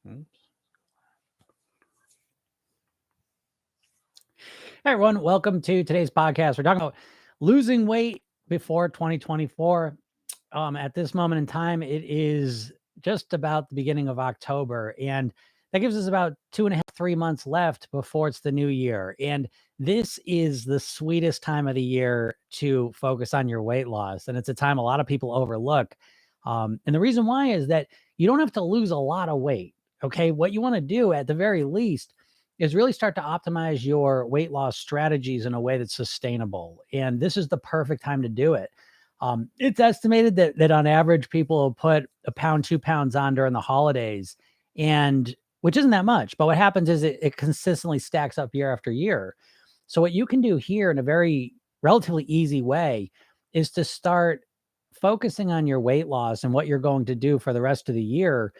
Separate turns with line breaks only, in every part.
Oops. Hey everyone, welcome to today's podcast. We're talking about losing weight before 2024. At this moment in time, it is just about the beginning of October, and that gives us about 2.5, 3 months left before it's the new year. And this is the sweetest time of the year to focus on your weight loss. And it's a time a lot of people overlook. And the reason why is that you don't have to lose a lot of weight. Okay. What you want to do at the very least is really start to optimize your weight loss strategies in a way that's sustainable. And this is the perfect time to do it. It's estimated that on average, people will put a pound, 2 pounds on during the holidays, and which isn't that much. But what happens is it consistently stacks up year after year. So what you can do here in a very relatively easy way is to start focusing on your weight loss and what you're going to do for the rest of the year,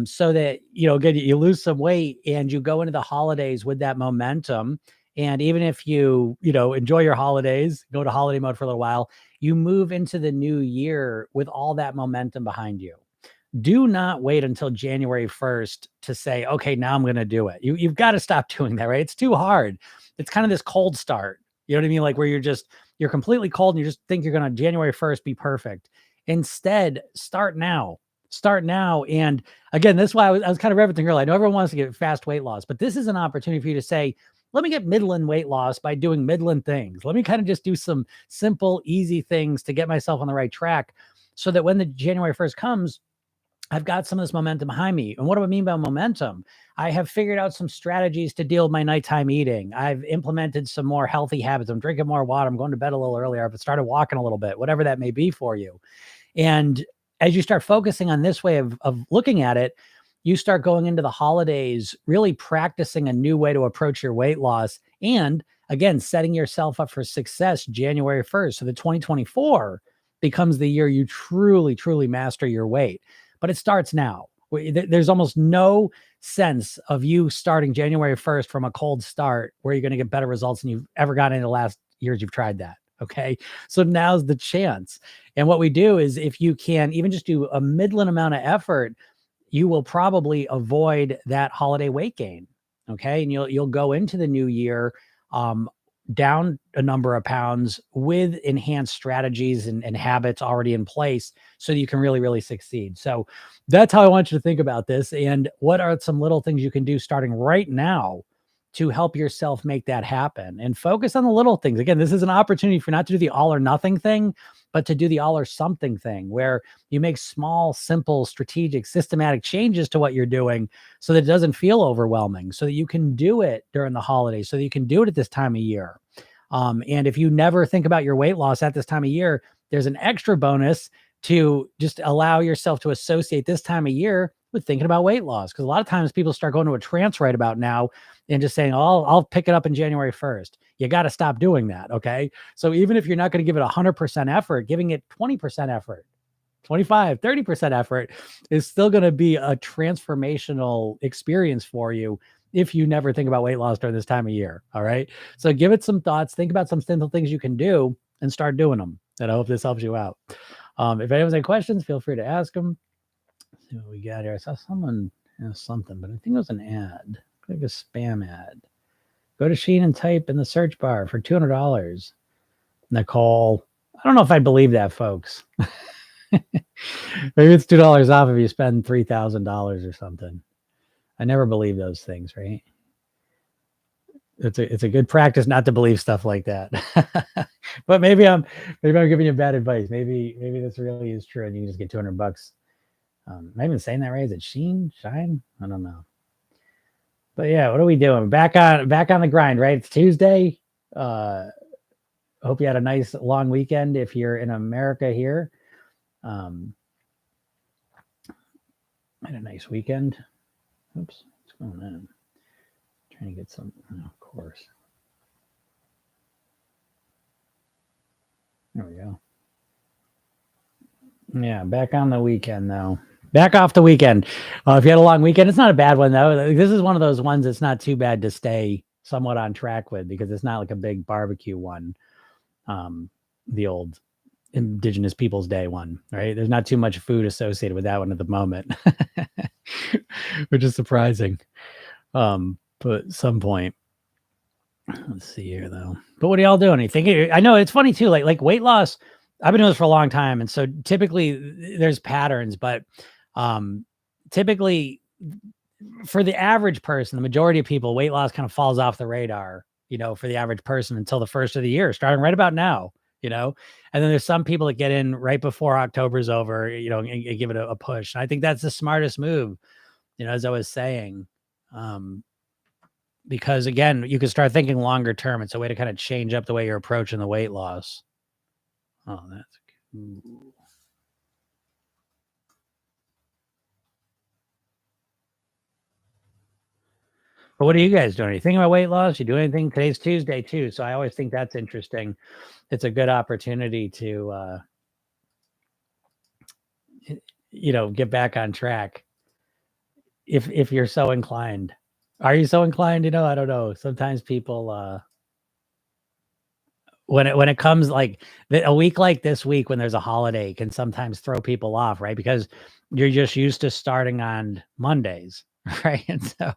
so that, again, you lose some weight and you go into the holidays with that momentum. And even if you enjoy your holidays, go to holiday mode for a little while, you move into the new year with all that momentum behind you. Do not wait until January 1st to say, okay, now I'm going to do it. You've got to stop doing that, right? It's too hard. It's kind of this cold start. You know what I mean? Like where you're completely cold and you just think you're going to January 1st be perfect. Instead, start now. Start now. And again, this is why I was kind of everything earlier. I know everyone wants to get fast weight loss, but this is an opportunity for you to say, let me get Midland weight loss by doing Midland things. Let me kind of just do some simple, easy things to get myself on the right track so that when the January 1st comes, I've got some of this momentum behind me. And what do I mean by momentum? I have figured out some strategies to deal with my nighttime eating. I've implemented some more healthy habits. I'm drinking more water. I'm going to bed a little earlier. I've started walking a little bit, whatever that may be for you. And as you start focusing on this way of looking at it, you start going into the holidays, really practicing a new way to approach your weight loss. And again, setting yourself up for success January 1st. So the 2024 becomes the year you truly, truly master your weight. But it starts now. There's almost no sense of you starting January 1st from a cold start where you're going to get better results than you've ever gotten in the last years you've tried that. Okay. So now's the chance. And what we do is if you can even just do a Midland amount of effort, you will probably avoid that holiday weight gain. Okay. And you'll go into the new year, down a number of pounds with enhanced strategies and habits already in place so that you can really, really succeed. So that's how I want you to think about this. And what are some little things you can do starting right now to help yourself make that happen, and focus on the little things. Again, this is an opportunity for not to do the all or nothing thing, but to do the all or something thing where you make small, simple, strategic, systematic changes to what you're doing so that it doesn't feel overwhelming, so that you can do it during the holidays, so that you can do it at this time of year. And if you never think about your weight loss at this time of year, there's an extra bonus to just allow yourself to associate this time of year with thinking about weight loss. Because a lot of times people start going to a trance right about now and just saying, oh, I'll pick it up in January 1st. You got to stop doing that. Okay. So even if you're not going to give it 100% effort, giving it 20% effort, 25, 30% effort is still going to be a transformational experience for you if you never think about weight loss during this time of year. All right. So give it some thoughts, think about some simple things you can do and start doing them. And I hope this helps you out. If anyone has any questions, feel free to ask them. Let's see what we got here. I saw someone has something, but I think it was an ad, like a spam ad. Go to Shein and type in the search bar for $200. Nicole, I don't know if I believe that, folks. Maybe it's $2 off if you spend $3,000 or something. I never believe those things, right? It's a good practice not to believe stuff like that. But maybe I'm giving you bad advice. Maybe this really is true, and you can just get $200. Am I even saying that right? Is it Shine? I don't know. But yeah, what are we doing? Back on the grind, right? It's Tuesday. Hope you had a nice long weekend if you're in America here. I had a nice weekend. Oops, what's going on? Trying to get some, of course. There we go. Yeah, back on the weekend though. Back off the weekend. If you had a long weekend, it's not a bad one though. This is one of those ones that's not too bad to stay somewhat on track with, because it's not like a big barbecue one. The old Indigenous Peoples Day one, right? There's not too much food associated with that one at the moment. which is surprising. But at some point, let's see here though. But what are y'all doing? You think I know it's funny too, like weight loss. I've been doing this for a long time, and so typically there's patterns, but typically for the average person, the majority of people, weight loss kind of falls off the radar, for the average person until the first of the year, starting right about now, and then there's some people that get in right before October's over, and give it a push. And I think that's the smartest move, as I was saying, because again, you can start thinking longer term. It's a way to kind of change up the way you're approaching the weight loss. Oh, that's cool. But what are you guys doing? Are you thinking about weight loss? You do anything? Today's Tuesday too, so I always think that's interesting. It's a good opportunity to, get back on track if you're so inclined. Are you so inclined? I don't know. Sometimes people, when it comes like a week like this week when there's a holiday can sometimes throw people off, right? Because you're just used to starting on Mondays, right? And so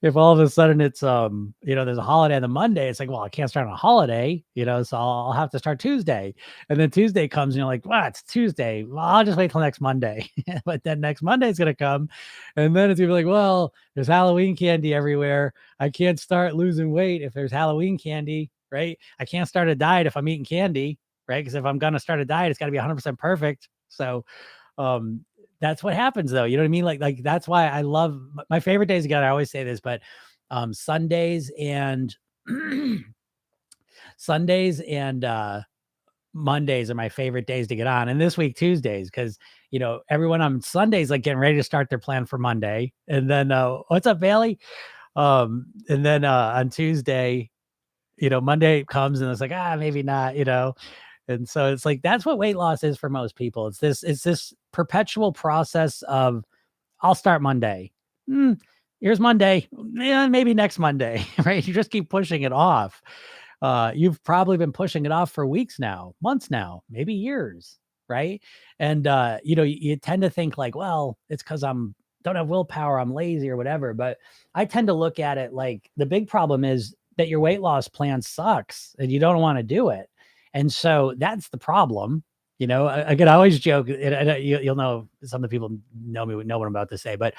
if all of a sudden it's there's a holiday on the Monday, it's like, well, I can't start on a holiday, so I'll have to start Tuesday. And then Tuesday comes and you're like, well, it's Tuesday. Well, I'll just wait till next Monday. But then next Monday is gonna come. And then it's gonna be like, well, there's Halloween candy everywhere. I can't start losing weight if there's Halloween candy, right? I can't start a diet if I'm eating candy, right? Because if I'm gonna start a diet, it's gotta be 100% perfect. So that's what happens though. You know what I mean? Like that's why I love my favorite days again. I always say this, but Sundays and Sundays and Mondays are my favorite days to get on. And this week, Tuesdays, because everyone on Sundays like getting ready to start their plan for Monday. And then what's up, Bailey? And then on Tuesday, Monday comes and it's like, maybe not, And so it's like that's what weight loss is for most people. It's this perpetual process of I'll start Monday. Here's Monday. Yeah, maybe next Monday, right? You just keep pushing it off. You've probably been pushing it off for weeks now, months now, maybe years, right? And you tend to think like, well, it's because I'm don't have willpower, I'm lazy or whatever. But I tend to look at it like the big problem is that your weight loss plan sucks and you don't want to do it. And so that's the problem. I could always joke, and you'll know some of the people know me, know what I'm about to say, but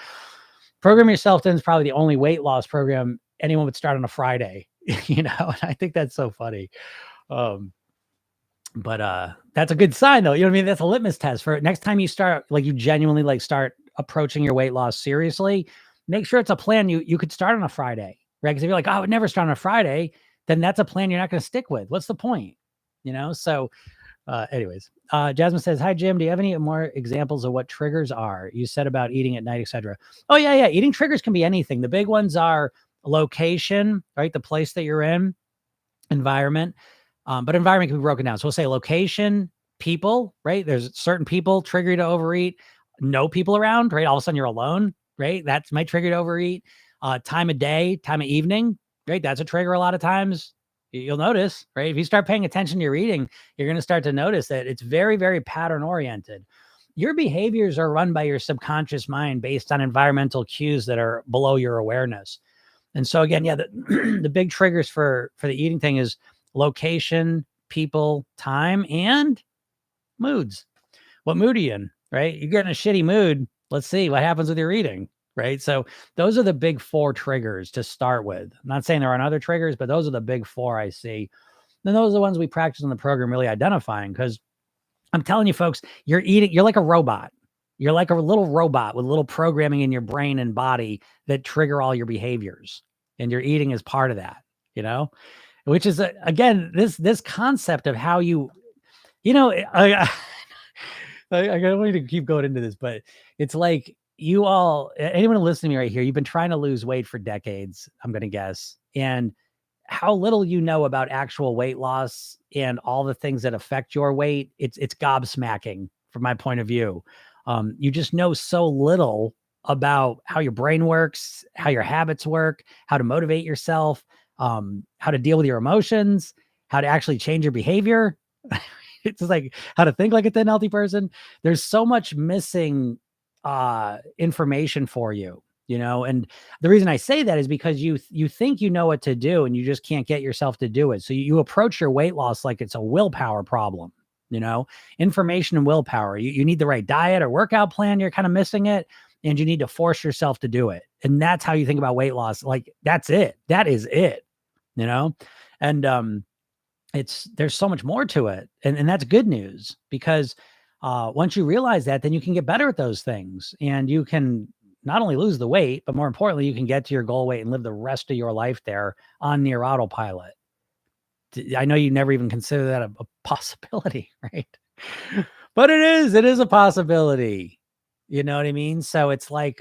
Program Yourself Thin is probably the only weight loss program anyone would start on a Friday, and I think that's so funny. But that's a good sign though. You know what I mean? That's a litmus test for next time you start, like you genuinely like start approaching your weight loss seriously, make sure it's a plan you could start on a Friday, right? Because if you're like, I would never start on a Friday, then that's a plan you're not going to stick with. What's the point? So anyways, Jasmine says, hi, Jim. Do you have any more examples of what triggers are? You said about eating at night, etc. Oh, yeah. Eating triggers can be anything. The big ones are location, right? The place that you're in, environment. But environment can be broken down. So we'll say location, people, right? There's certain people trigger you to overeat. No people around, right? All of a sudden you're alone, right? That's my trigger to overeat. Time of day, time of evening, right? That's a trigger a lot of times. You'll notice, right? If you start paying attention to your eating, you're going to start to notice that it's very, very pattern oriented. Your behaviors are run by your subconscious mind based on environmental cues that are below your awareness. And so again, yeah, the big triggers for the eating thing is location, people, time, and moods. What mood are you in, right? You get in a shitty mood. Let's see what happens with your eating, right? So those are the big four triggers to start with. I'm not saying there aren't other triggers, but those are the big four I see. Then those are the ones we practice in the program, really identifying, because I'm telling you folks, you're like a robot. You're like a little robot with little programming in your brain and body that trigger all your behaviors. And your eating is part of that, which is, again, this concept of how I don't want to keep going into this, but it's like anyone listening to me right here, you've been trying to lose weight for decades, I'm going to guess. And how little you know about actual weight loss and all the things that affect your weight, it's gobsmacking from my point of view. You just know so little about how your brain works, how your habits work, how to motivate yourself, how to deal with your emotions, how to actually change your behavior. It's just like how to think like a thin, healthy person. There's so much missing information for you, and the reason I say that is because you think you know what to do and you just can't get yourself to do it. So you approach your weight loss like it's a willpower problem, information and willpower. You need the right diet or workout plan. You're kind of missing it, and you need to force yourself to do it. And that's how you think about weight loss. Like, that's it. That is it, and there's so much more to it. And that's good news, because once you realize that, then you can get better at those things, and you can not only lose the weight, but more importantly, you can get to your goal weight and live the rest of your life there on near autopilot. I know you never even consider that a possibility, right? But it is a possibility. You know what I mean? So it's like,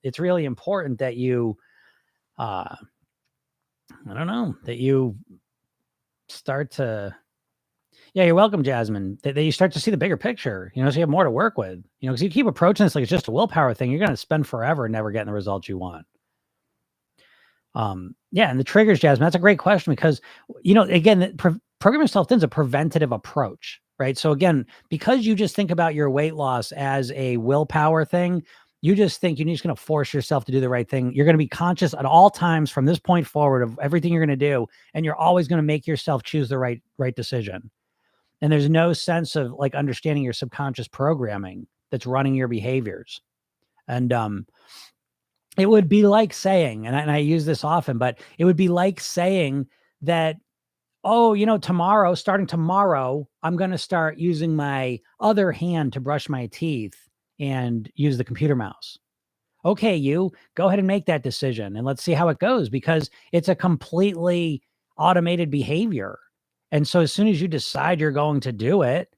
it's really important that you, I don't know, that you start to, yeah, you're welcome, Jasmine, that you start to see the bigger picture, so you have more to work with, because you keep approaching this like it's just a willpower thing. You're going to spend forever never getting the results you want. Yeah. And the triggers, Jasmine, that's a great question, because, again, programming self-din's a preventative approach, right? So again, because you just think about your weight loss as a willpower thing, you just think you're just going to force yourself to do the right thing. You're going to be conscious at all times from this point forward of everything you're going to do. And you're always going to make yourself choose the right decision. And there's no sense of like understanding your subconscious programming that's running your behaviors. And, it would be like saying, and I use this often, but it would be like saying that, oh, starting tomorrow, I'm going to start using my other hand to brush my teeth and use the computer mouse. Okay, you go ahead and make that decision and let's see how it goes, because it's a completely automated behavior. And so as soon as you decide you're going to do it,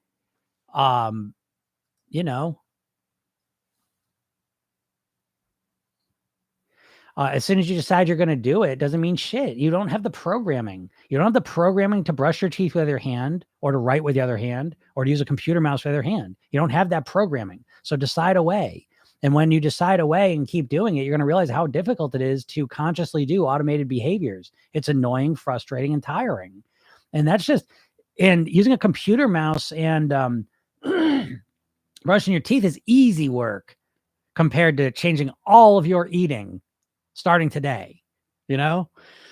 as soon as you decide you're going to do it, doesn't mean shit. You don't have the programming. You don't have the programming to brush your teeth with your hand, or to write with the other hand, or to use a computer mouse with your hand. You don't have that programming. So decide a way. And when you decide a way and keep doing it, you're going to realize how difficult it is to consciously do automated behaviors. It's annoying, frustrating, and tiring. And that's just, and using a computer mouse and brushing your teeth is easy work compared to changing all of your eating starting today,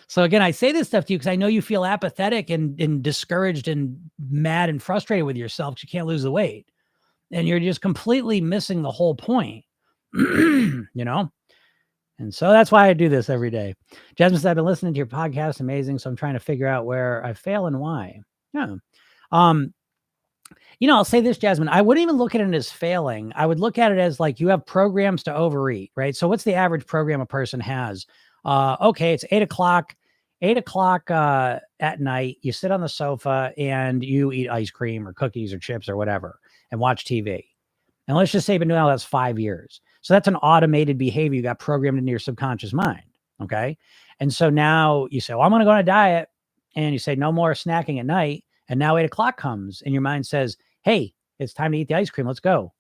So again, I say this stuff to you because I know you feel apathetic and discouraged and mad and frustrated with yourself because you can't lose the weight. And you're just completely missing the whole point, And so that's why I do this every day. Jasmine said, I've been listening to your podcast. Amazing. So I'm trying to figure out where I fail and why. Yeah. I'll say this, Jasmine, I wouldn't even look at it as failing. I would look at it as like, you have programs to overeat, right? So what's the average program a person has? Okay, it's 8:00 at night. You sit on the sofa and you eat ice cream or cookies or chips or whatever and watch TV. And let's just say you've been doing that, that's 5 years. So that's an automated behavior you got programmed into your subconscious mind. Okay. And so now you say, well, I'm going to go on a diet. And you say, no more snacking at night. And now 8:00 comes and your mind says, hey, it's time to eat the ice cream. Let's go.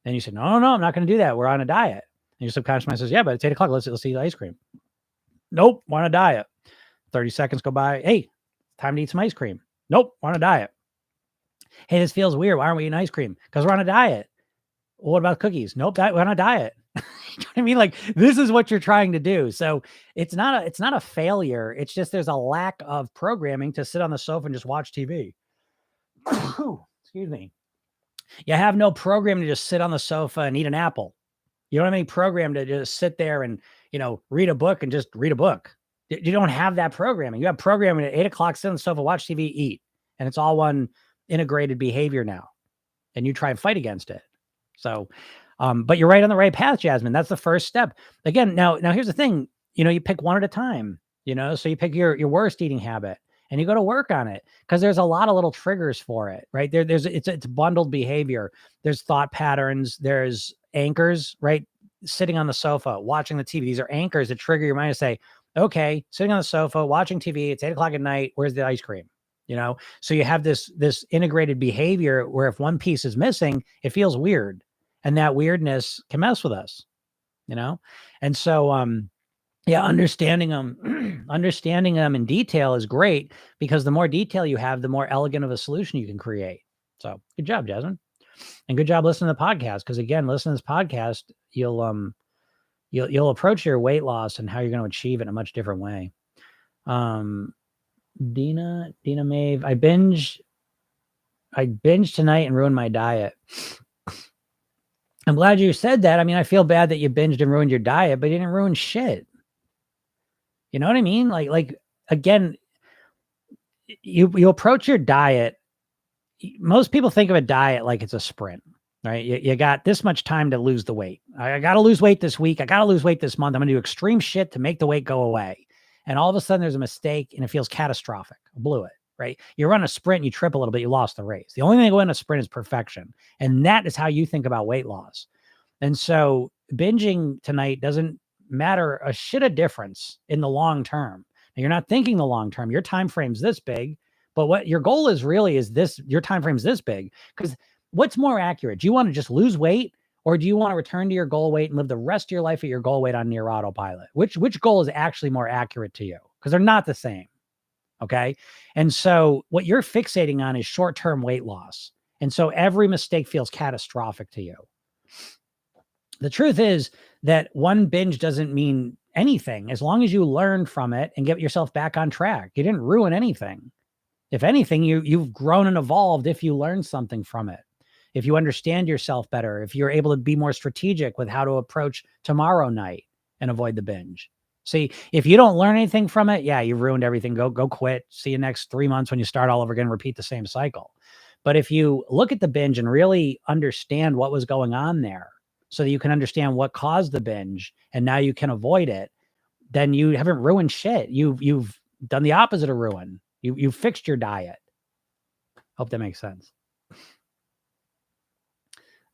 And you say, no, I'm not going to do that. We're on a diet. And your subconscious mind says, yeah, but it's 8:00. Let's eat the ice cream. Nope. We're on a diet. 30 seconds go by. Hey, time to eat some ice cream. Nope. We're on a diet. Hey, this feels weird. Why aren't we eating ice cream? Because we're on a diet. Well, what about cookies? Nope. We're on a diet. You know what I mean? Like, this is what you're trying to do. So it's not a failure. It's just, there's a lack of programming to sit on the sofa and just watch TV. Excuse me. You have no program to just sit on the sofa and eat an apple. You don't have any program to just sit there and, read a book and just read a book. You don't have that programming. You have programming at 8:00, sit on the sofa, watch TV, eat. And it's all one integrated behavior now. And you try and fight against it. So, but you're right on the right path, Jasmine. That's the first step. Again, now here's the thing, you pick one at a time, so you pick your worst eating habit and you go to work on it, because there's a lot of little triggers for it, right? It's bundled behavior. There's thought patterns, there's anchors, right? Sitting on the sofa, watching the TV. These are anchors that trigger your mind to say, okay, sitting on the sofa, watching TV, it's 8:00 at night. Where's the ice cream? So you have this integrated behavior where if one piece is missing, it feels weird. And that weirdness can mess with us, And so, understanding them in detail is great, because the more detail you have, the more elegant of a solution you can create. So good job, Jasmine. And good job listening to the podcast. Because again, listening to this podcast, you'll approach your weight loss and how you're going to achieve it in a much different way. Dina Maeve, I binged tonight and ruined my diet. I'm glad you said that. I mean, I feel bad that you binged and ruined your diet, but you didn't ruin shit. You know what I mean? Like again, you approach your diet. Most people think of a diet like it's a sprint, right? You got this much time to lose the weight. I got to lose weight this week. I got to lose weight this month. I'm going to do extreme shit to make the weight go away. And all of a sudden there's a mistake and it feels catastrophic. I blew it, right? You run a sprint, you trip a little bit, you lost the race. The only thing that go in a sprint is perfection. And that is how you think about weight loss. And so binging tonight doesn't matter a shit of difference in the long term. Now, you're not thinking the long term. Your time frame's this big, but what your goal is really is this, your time frame's this big. Because what's more accurate? Do you want to just lose weight, or do you want to return to your goal weight and live the rest of your life at your goal weight on near autopilot? Which goal is actually more accurate to you? Because they're not the same. Okay. And so what you're fixating on is short-term weight loss. And so every mistake feels catastrophic to you. The truth is that one binge doesn't mean anything as long as you learn from it and get yourself back on track. You didn't ruin anything. If anything, you've grown and evolved if you learn something from it. If you understand yourself better, if you're able to be more strategic with how to approach tomorrow night and avoid the binge. See, if you don't learn anything from it, yeah, you've ruined everything. Go quit. See you next 3 months when you start all over again, repeat the same cycle. But if you look at the binge and really understand what was going on there, so that you can understand what caused the binge and now you can avoid it, then you haven't ruined shit. You've done the opposite of ruin. You've fixed your diet. Hope that makes sense.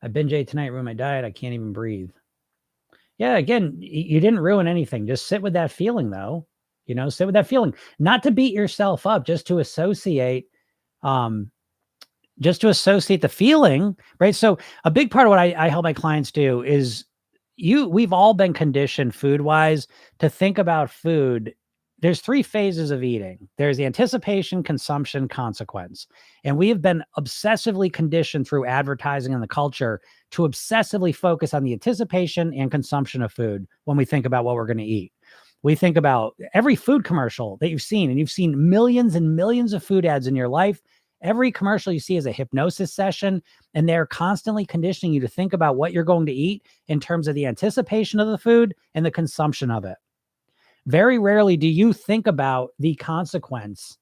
I binge ate tonight, ruined my diet. I can't even breathe. Yeah, again, you didn't ruin anything. Just sit with that feeling, though. You know, sit with that feeling. Not to beat yourself up, just to associate the feeling, right? So a big part of what I help my clients do is we've all been conditioned food-wise to think about food. There's 3 phases of eating. There's the anticipation, consumption, consequence. And we have been obsessively conditioned through advertising and the culture to obsessively focus on the anticipation and consumption of food when we think about what we're going to eat. We think about every food commercial that you've seen, and you've seen millions and millions of food ads in your life. Every commercial you see is a hypnosis session, and they're constantly conditioning you to think about what you're going to eat in terms of the anticipation of the food and the consumption of it. Very rarely do you think about the consequence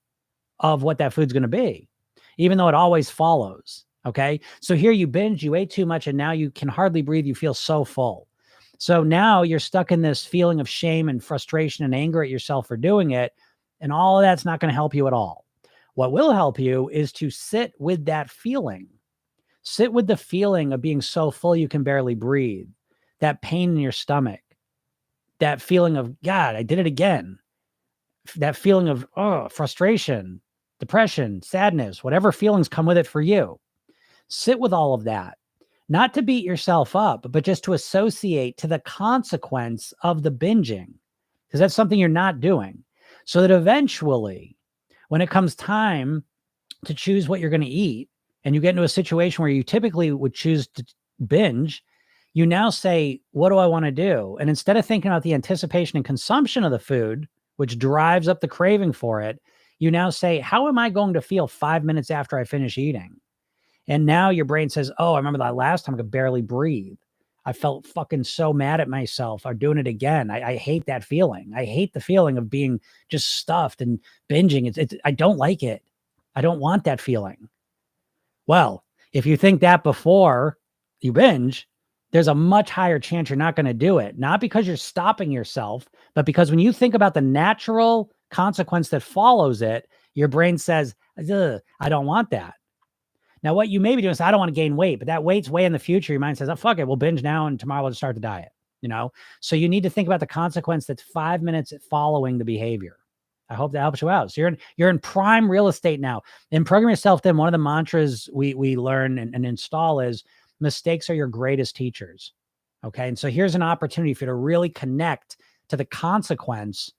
of what that food's going to be, even though it always follows. Okay. So here you binge, you ate too much, and now you can hardly breathe. You feel so full. So now you're stuck in this feeling of shame and frustration and anger at yourself for doing it. And all of that's not going to help you at all. What will help you is to sit with that feeling. Sit with the feeling of being so full you can barely breathe, that pain in your stomach, that feeling of, God, I did it again. That feeling of, frustration, depression, sadness, whatever feelings come with it for you. Sit with all of that, not to beat yourself up, but just to associate to the consequence of the binging, because that's something you're not doing. So that eventually, when it comes time to choose what you're going to eat, and you get into a situation where you typically would choose to binge, you now say, what do I want to do? And instead of thinking about the anticipation and consumption of the food, which drives up the craving for it, you now say, how am I going to feel 5 minutes after I finish eating? And now your brain says, oh, I remember that last time I could barely breathe. I felt fucking so mad at myself. I'm doing it again. I hate that feeling. I hate the feeling of being just stuffed and binging. I don't like it. I don't want that feeling. Well, if you think that before you binge, there's a much higher chance you're not going to do it. Not because you're stopping yourself, but because when you think about the natural consequence that follows it, your brain says, I don't want that. Now, what you may be doing is, I don't want to gain weight, but that weight's way in the future. Your mind says, oh, fuck it. We'll binge now and tomorrow we'll just start the diet, you know? So you need to think about the consequence that's 5 minutes following the behavior. I hope that helps you out. So you're in prime real estate now. In Program Yourself Thin, one of the mantras we learn and install is, mistakes are your greatest teachers. Okay. And so here's an opportunity for you to really connect to the consequence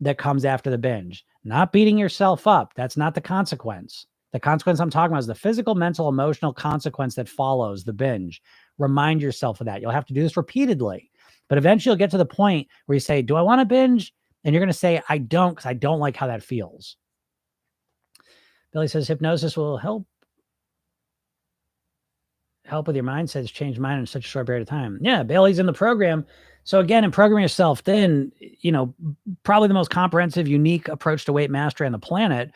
that comes after the binge. Not beating yourself up. That's not the consequence. The consequence I'm talking about is the physical, mental, emotional consequence that follows the binge. remind yourself of that. You'll have to do this repeatedly, but eventually you'll get to the point where you say, do I want to binge? And you're going to say, I don't, because I don't like how that feels. Billy says hypnosis will help with your mindsets, change mind in such a short period of time. Yeah, Bailey's in the program. So again, in programming yourself thin, probably the most comprehensive, unique approach to weight mastery on the planet.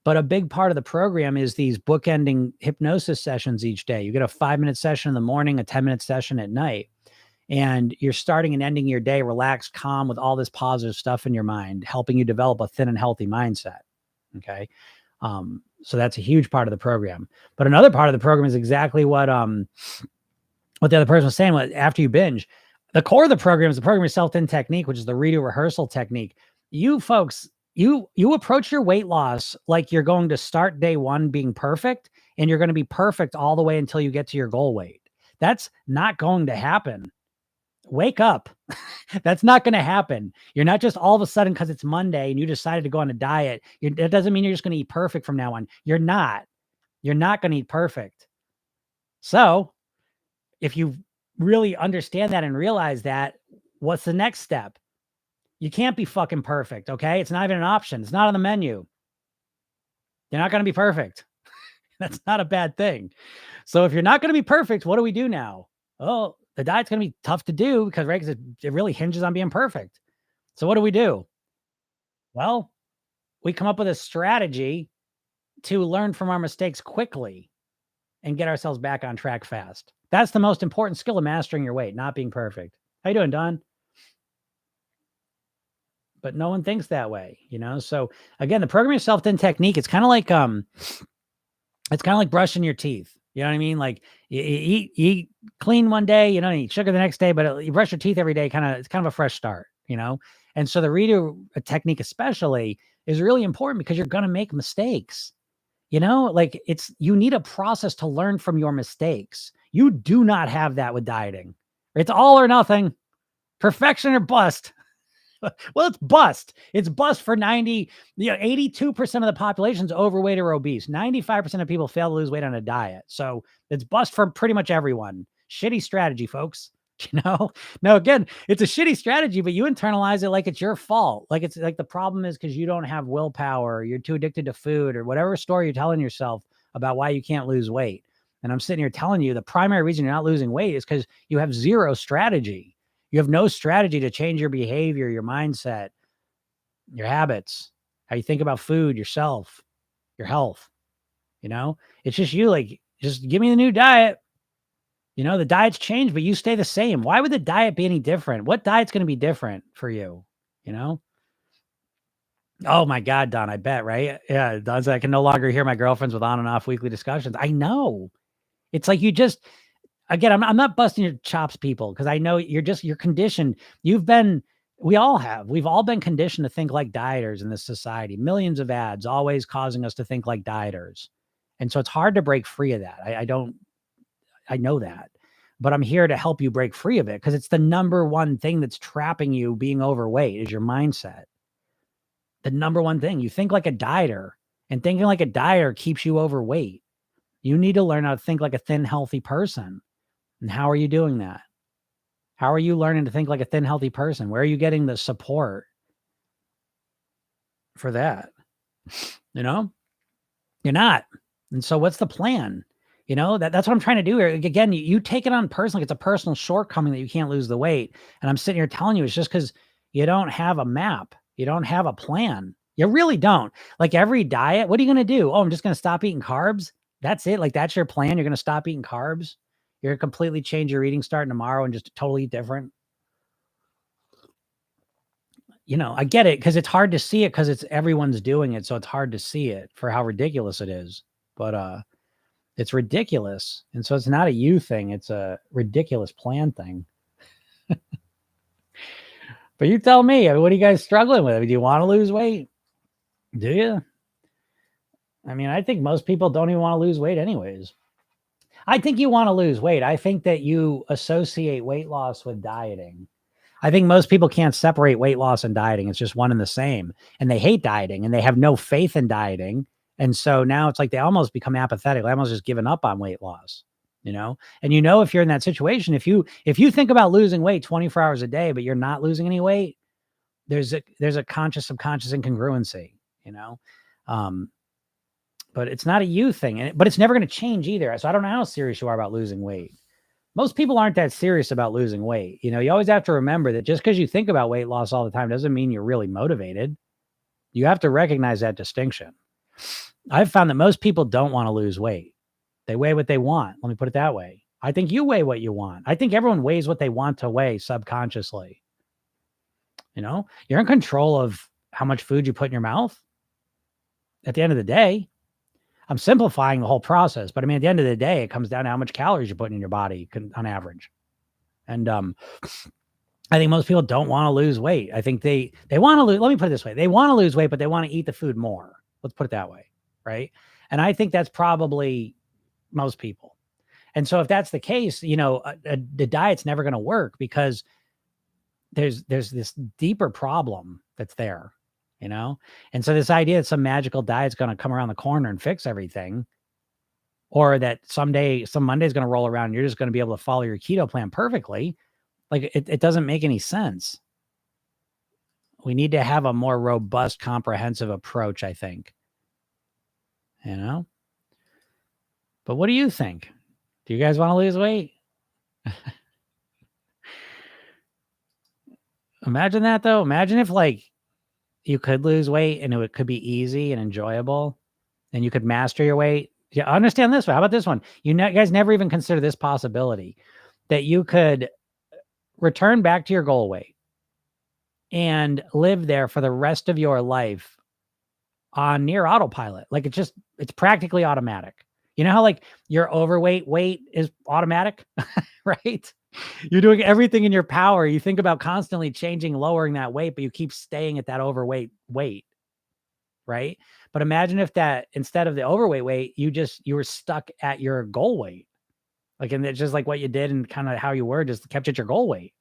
But a big part of the program is these bookending hypnosis sessions each day. You get a 5-minute session in the morning, a 10-minute session at night. And you're starting and ending your day relaxed, calm, with all this positive stuff in your mind, helping you develop a thin and healthy mindset. Okay. So that's a huge part of the program. But another part of the program is exactly what the other person was saying. After you binge, the core of the program is the program yourself thin technique, which is the redo rehearsal technique. You folks, you approach your weight loss like you're going to start day one being perfect, and you're going to be perfect all the way until you get to your goal weight. That's not going to happen. Wake up. That's not going to happen. You're not just all of a sudden, because it's Monday and you decided to go on a diet. That doesn't mean you're just going to eat perfect from now on. You're not going to eat perfect. So if you really understand that and realize that, what's the next step? You can't be fucking perfect. Okay. It's not even an option. It's not on the menu. You're not going to be perfect. That's not a bad thing. So if you're not going to be perfect, what do we do now? Oh, the diet's going to be tough to do because, right, because it really hinges on being perfect. So what do? Well, we come up with a strategy to learn from our mistakes quickly and get ourselves back on track fast. That's the most important skill of mastering your weight, not being perfect. How you doing, Don? But no one thinks that way, So again, the program yourself thin technique, it's kind of like brushing your teeth. You know what I mean? Like you eat clean one day, you don't eat sugar the next day, but you brush your teeth every day. It's kind of a fresh start, And so the redo technique especially is really important because you're going to make mistakes, like you need a process to learn from your mistakes. You do not have that with dieting. It's all or nothing, perfection or bust. Well, it's bust. It's bust for 82% of the population is overweight or obese. 95% of people fail to lose weight on a diet. So it's bust for pretty much everyone. Shitty strategy, folks. Now, again, it's a shitty strategy, but you internalize it like it's your fault. Like it's like the problem is because you don't have willpower, or you're too addicted to food, or whatever story you're telling yourself about why you can't lose weight. And I'm sitting here telling you the primary reason you're not losing weight is because you have zero strategy. You have no strategy to change your behavior, your mindset, your habits, how you think about food, yourself, your health. It's just you, like, just give me the new diet. The diet's changed, but you stay the same. Why would the diet be any different? What diet's going to be different for you? Oh my God, Don, I bet, right? Yeah. Don's like, I can no longer hear my girlfriends with on and off weekly discussions. I know. It's like again, I'm not busting your chops, people, because I know you're conditioned. We've all been conditioned to think like dieters in this society. Millions of ads always causing us to think like dieters. And so it's hard to break free of that. I know that, but I'm here to help you break free of it because it's the number one thing that's trapping you being overweight is your mindset. The number one thing. You think like a dieter, and thinking like a dieter keeps you overweight. You need to learn how to think like a thin, healthy person. And how are you doing that? How are you learning to think like a thin, healthy person? Where are you getting the support for that? You're not. And so what's the plan? That's what I'm trying to do here. Again, you take it on personally. It's a personal shortcoming that you can't lose the weight. And I'm sitting here telling you, it's just because you don't have a map. You don't have a plan. You really don't. Like every diet, what are you going to do? Oh, I'm just going to stop eating carbs. That's it. Like that's your plan. You're going to stop eating carbs. You're going to completely change your eating starting tomorrow and just totally different. I get it because it's hard to see it because everyone's doing it. So it's hard to see it for how ridiculous it is. But it's ridiculous. And so it's not a you thing. It's a ridiculous plan thing. But you tell me, what are you guys struggling with? Do you want to lose weight? Do you? I mean, I think most people don't even want to lose weight anyways. I think you want to lose weight. I think that you associate weight loss with dieting. I think most people can't separate weight loss and dieting. It's just one and the same. And they hate dieting and they have no faith in dieting. And so now it's like they almost become apathetic. They almost just given up on weight loss. And if you're in that situation, if you think about losing weight 24 hours a day, but you're not losing any weight, there's a conscious, subconscious incongruency, but it's not a you thing, but it's never going to change either. So I don't know how serious you are about losing weight. Most people aren't that serious about losing weight. You always have to remember that just because you think about weight loss all the time doesn't mean you're really motivated. You have to recognize that distinction. I've found that most people don't want to lose weight. They weigh what they want. Let me put it that way. I think you weigh what you want. I think everyone weighs what they want to weigh subconsciously. You're in control of how much food you put in your mouth. At the end of the day, I'm simplifying the whole process, but I mean, at the end of the day, it comes down to how much calories you're putting in your body on average. And I think most people don't want to lose weight. I think they want to lose. Let me put it this way. They want to lose weight, but they want to eat the food more. Let's put it that way. Right. And I think that's probably most people. And so if that's the case, the diet's never going to work because there's this deeper problem that's there, And so this idea that some magical diet's going to come around the corner and fix everything, or that some Monday's going to roll around and you're just going to be able to follow your keto plan perfectly, like it doesn't make any sense. We need to have a more robust, comprehensive approach, I think. But what do you think? Do you guys want to lose weight? Imagine that, though. Imagine if you could lose weight and it could be easy and enjoyable and you could master your weight. Yeah, understand this one. How about this one? You guys never even consider this possibility that you could return back to your goal weight and live there for the rest of your life on near autopilot. It's practically automatic. You know how your overweight weight is automatic, right? You're doing everything in your power. You think about constantly changing, lowering that weight, but you keep staying at that overweight weight, right? But imagine if that instead of the overweight weight, you were stuck at your goal weight. And it's just what you did and kind of how you were, just kept at your goal weight.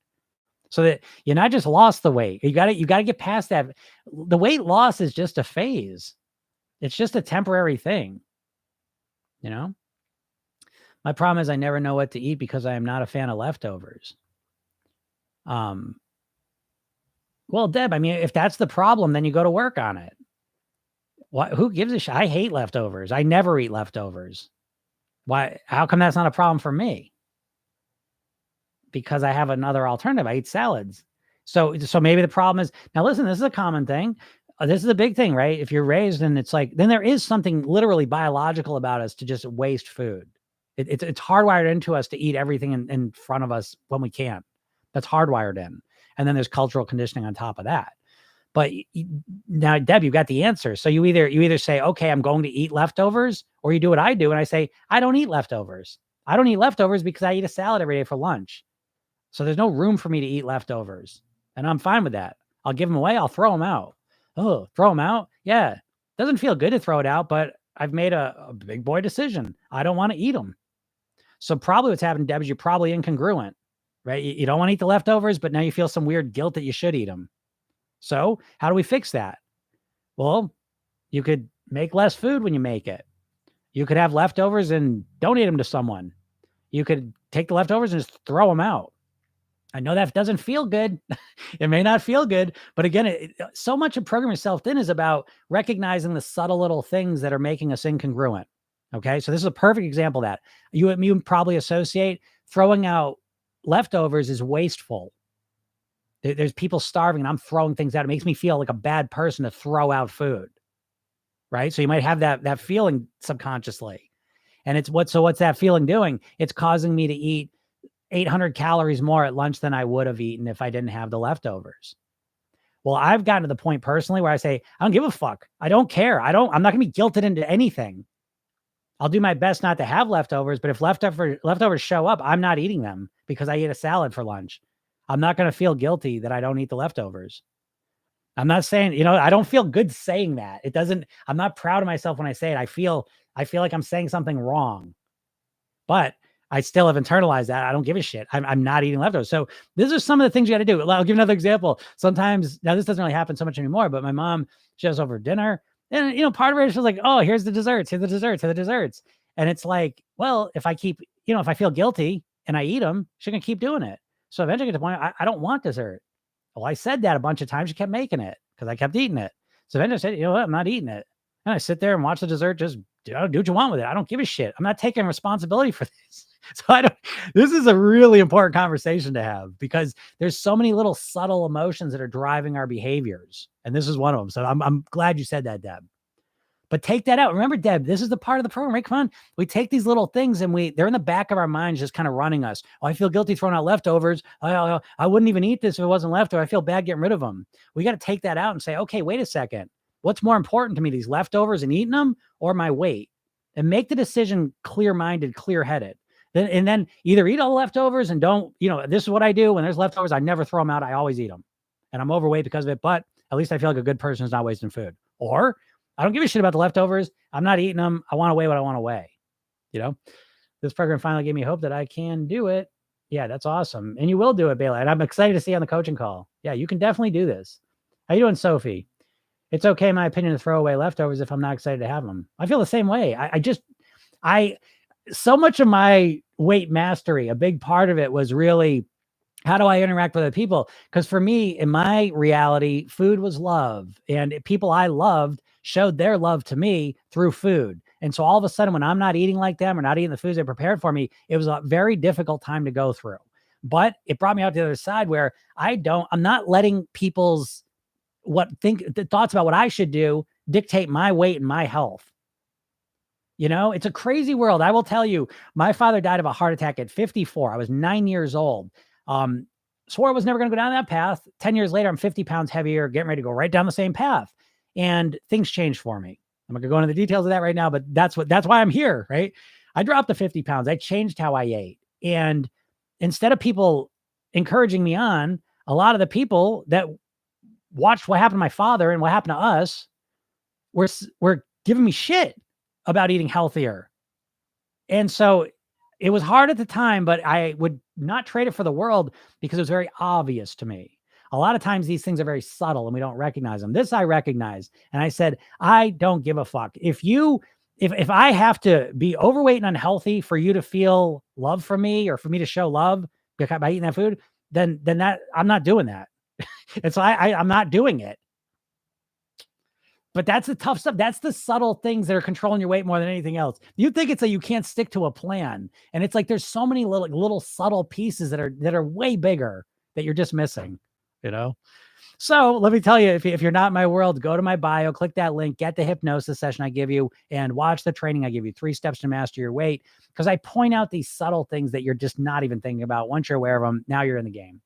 So that you not just lost the weight. You got to get past that. The weight loss is just a phase. It's just a temporary thing. My problem is I never know what to eat because I am not a fan of leftovers. Well, Deb, I mean, if that's the problem, then you go to work on it. Who gives a shit? I hate leftovers. I never eat leftovers. Why? How come that's not a problem for me? Because I have another alternative. I eat salads. So maybe the problem is, now listen, this is a common thing. This is a big thing, right? If you're raised and it's then there is something literally biological about us to just waste food. It's hardwired into us to eat everything in front of us when we can. That's hardwired in. And then there's cultural conditioning on top of that. But now, Deb, you've got the answer. So you either say, okay, I'm going to eat leftovers, or you do what I do. And I say, I don't eat leftovers. I don't eat leftovers because I eat a salad every day for lunch. So there's no room for me to eat leftovers. And I'm fine with that. I'll give them away. I'll throw them out. Oh, throw them out? Yeah. Doesn't feel good to throw it out, but I've made a big boy decision. I don't want to eat them. So probably what's happened, Deb, is you're probably incongruent, right? You don't want to eat the leftovers, but now you feel some weird guilt that you should eat them. So how do we fix that? Well, you could make less food when you make it. You could have leftovers and donate them to someone. You could take the leftovers and just throw them out. I know that doesn't feel good. It may not feel good, but again, so much of Program Yourself Thin is about recognizing the subtle little things that are making us incongruent. Okay. So this is a perfect example of that. You probably associate throwing out leftovers as wasteful. There's people starving and I'm throwing things out. It makes me feel like a bad person to throw out food. Right. So you might have that feeling subconsciously. And what's that feeling doing? It's causing me to eat 800 calories more at lunch than I would have eaten if I didn't have the leftovers. Well, I've gotten to the point personally where I say, I don't give a fuck. I don't care. I'm not going to be guilted into anything. I'll do my best not to have leftovers, but if leftovers show up, I'm not eating them because I ate a salad for lunch. I'm not going to feel guilty that I don't eat the leftovers. I'm not saying, I don't feel good saying that. I'm not proud of myself when I say it. I feel like I'm saying something wrong, but I still have internalized that. I don't give a shit. I'm not eating leftovers. So these are some of the things you got to do. I'll give another example. Sometimes, now this doesn't really happen so much anymore, but my mom, she has over dinner and, part of her is like, oh, here's the desserts, here's the desserts. And it's like, well, if I keep, if I feel guilty and I eat them, she's going to keep doing it. So eventually I get to the point, I don't want dessert. Well, I said that a bunch of times. She kept making it because I kept eating it. So eventually I said, you know what? I'm not eating it. And I sit there and watch the dessert. Just do what you want with it. I don't give a shit. I'm not taking responsibility for this. So this is a really important conversation to have because there's so many little subtle emotions that are driving our behaviors. And this is one of them. So I'm glad you said that, Deb. But take that out. Remember, Deb, this is the part of the program, right? Come on. We take these little things and they're in the back of our minds just kind of running us. Oh, I feel guilty throwing out leftovers. I wouldn't even eat this if it wasn't leftover. I feel bad getting rid of them. We got to take that out and say, okay, wait a second. What's more important to me, these leftovers and eating them or my weight? And make the decision clear-minded, clear-headed. Then either eat all the leftovers and don't, this is what I do. When there's leftovers, I never throw them out. I always eat them. And I'm overweight because of it, but at least I feel like a good person who's not wasting food. Or I don't give a shit about the leftovers. I'm not eating them. I want to weigh what I want to weigh. This program finally gave me hope that I can do it. Yeah, that's awesome. And you will do it, Bayla. And I'm excited to see you on the coaching call. Yeah, you can definitely do this. How you doing, Sophie? It's okay, in my opinion, to throw away leftovers if I'm not excited to have them. I feel the same way. So much of my weight mastery, a big part of it was really, how do I interact with other people? Because for me, in my reality, food was love. And people I loved showed their love to me through food. And so all of a sudden, when I'm not eating like them or not eating the foods they prepared for me, it was a very difficult time to go through. But it brought me out to the other side where I'm not letting people's the thoughts about what I should do dictate my weight and my health. It's a crazy world. I will tell you, my father died of a heart attack at 54. I was 9 years old. Swore I was never going to go down that path. 10 years later, I'm 50 pounds heavier, getting ready to go right down the same path. And things changed for me. I'm not going to go into the details of that right now, but that's why I'm here, right? I dropped the 50 pounds. I changed how I ate. And instead of people encouraging me on, a lot of the people that watched what happened to my father and what happened to us were giving me shit about eating healthier. And so it was hard at the time, but I would not trade it for the world because it was very obvious to me. A lot of times these things are very subtle and we don't recognize them. This I recognize. And I said, I don't give a fuck. If I have to be overweight and unhealthy for you to feel love for me or for me to show love by eating that food, then that I'm not doing that. And so I'm not doing it. But that's the tough stuff. That's the subtle things that are controlling your weight more than anything else. You think it's like you can't stick to a plan. And it's like there's so many little subtle pieces that are way bigger that you're just missing, So let me tell you, if you're not in my world, go to my bio, click that link, get the hypnosis session I give you, and watch the training I give you, 3 steps to master your weight. Because I point out these subtle things that you're just not even thinking about. Once you're aware of them, now you're in the game.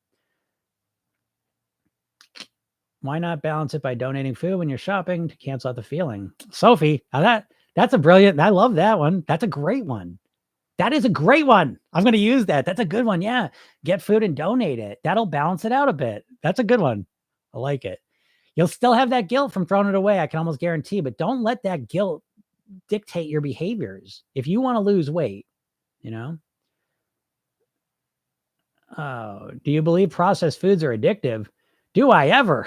Why not balance it by donating food when you're shopping to cancel out the feeling? Sophie, that's a brilliant, I love that one. That's a great one. That is a great one. I'm going to use that. That's a good one. Yeah. Get food and donate it. That'll balance it out a bit. That's a good one. I like it. You'll still have that guilt from throwing it away. I can almost guarantee, but don't let that guilt dictate your behaviors. If you want to lose weight, do you believe processed foods are addictive? Do I ever?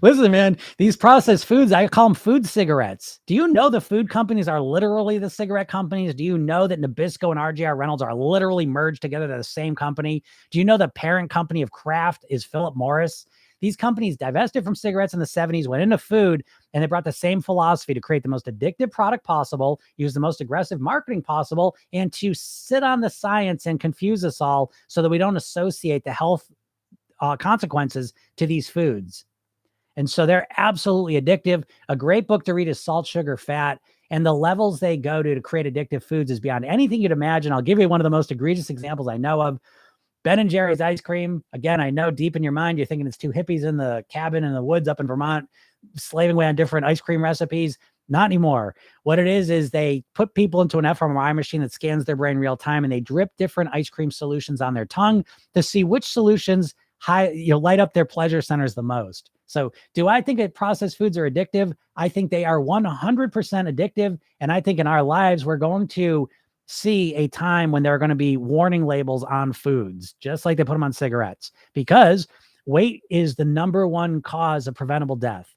Listen, man, these processed foods, I call them food cigarettes. Do you know the food companies are literally the cigarette companies? Do you know that Nabisco and RJR Reynolds are literally merged together to the same company? Do you know the parent company of Kraft is Philip Morris? These companies divested from cigarettes in the 70s, went into food, and they brought the same philosophy to create the most addictive product possible, use the most aggressive marketing possible, and to sit on the science and confuse us all so that we don't associate the health consequences to these foods. And so they're absolutely addictive. A great book to read is Salt, Sugar, Fat, and the levels they go to create addictive foods is beyond anything you'd imagine. I'll give you one of the most egregious examples I know of. Ben and Jerry's ice cream. Again, I know deep in your mind, you're thinking it's 2 hippies in the cabin in the woods up in Vermont, slaving away on different ice cream recipes. Not anymore. What it is they put people into an fMRI machine that scans their brain real time, and they drip different ice cream solutions on their tongue to see which solutions light up their pleasure centers the most. So do I think that processed foods are addictive? I think they are 100% addictive. And I think in our lives, we're going to see a time when there are going to be warning labels on foods, just like they put them on cigarettes, because weight is the #1 cause of preventable death.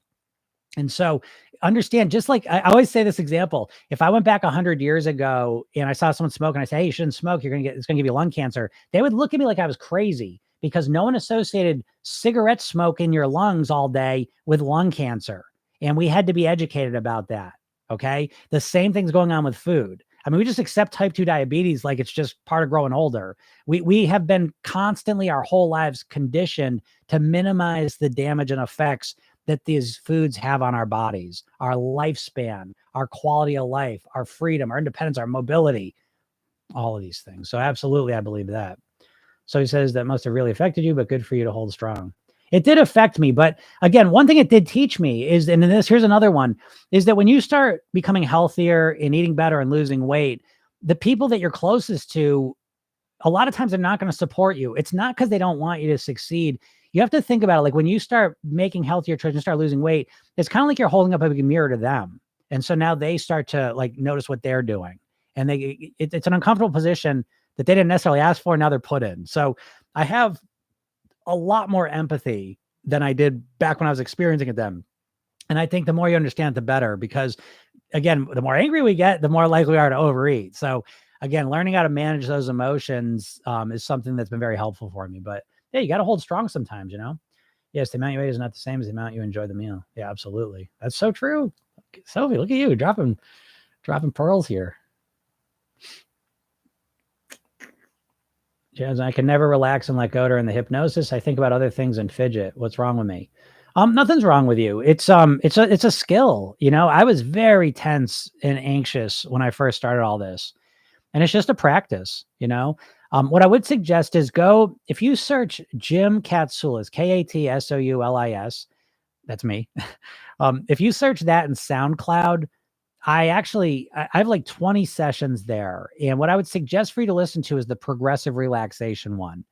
And so understand, just like I always say this example, if I went back 100 years ago and I saw someone smoke and I say, hey, you shouldn't smoke, it's going to give you lung cancer, they would look at me like I was crazy because no one associated cigarette smoke in your lungs all day with lung cancer. And we had to be educated about that. Okay. The same thing's going on with food. I mean, we just accept type 2 diabetes like it's just part of growing older. We have been constantly our whole lives conditioned to minimize the damage and effects that these foods have on our bodies, our lifespan, our quality of life, our freedom, our independence, our mobility, all of these things. So absolutely, I believe that. So he says that must have really affected you, but good for you to hold strong. It did affect me. But again, one thing it did teach me is, and here's another one, is that when you start becoming healthier and eating better and losing weight, the people that you're closest to, a lot of times they're not going to support you. It's not because they don't want you to succeed. You have to think about it. Like when you start making healthier choices and start losing weight, it's kind of like you're holding up a big mirror to them. And so now they start to like notice what they're doing. And it's an uncomfortable position that they didn't necessarily ask for. Now they're put in. So I have a lot more empathy than I did back when I was experiencing it then. And I think the more you understand, the better, because again, the more angry we get, the more likely we are to overeat. So again, learning how to manage those emotions is something that's been very helpful for me. But yeah, you got to hold strong sometimes, you know? Yes, the amount you ate is not the same as the amount you enjoy the meal. Yeah, absolutely. That's so true. Sophie, look at you dropping pearls here. Jazz, I can never relax and let go during the hypnosis. I think about other things and fidget. What's wrong with me? Nothing's wrong with you. It's a skill. You know, I was very tense and anxious when I first started all this. And it's just a practice, you know. What I would suggest is if you search Jim Katsoulis, Katsoulis, that's me. If you search that in SoundCloud, I have like 20 sessions there. And what I would suggest for you to listen to is the progressive relaxation one,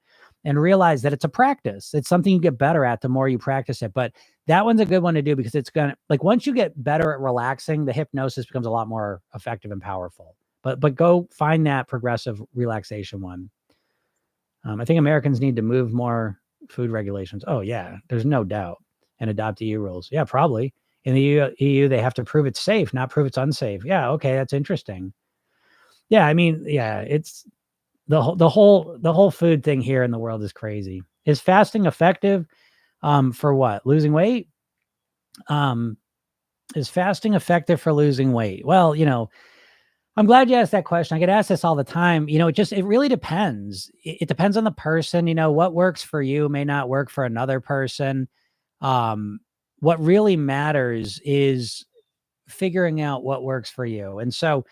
and realize that it's a practice. It's something you get better at the more you practice it. But that one's a good one to do because it's going to, like, once you get better at relaxing, the hypnosis becomes a lot more effective and powerful. But go find that progressive relaxation one. I think Americans need to move more food regulations. Oh yeah, there's no doubt. And adopt EU rules. Yeah, probably. In the EU, they have to prove it's safe, not prove it's unsafe. Yeah, okay, that's interesting. Yeah, I mean, yeah, it's the whole food thing here in the world is crazy. Is fasting effective for what? Losing weight? Is fasting effective for losing weight? Well, you know, I'm glad you asked that question. I get asked this all the time. You know, it really depends. It depends on the person. You know, what works for you may not work for another person. What really matters is figuring out what works for you. And so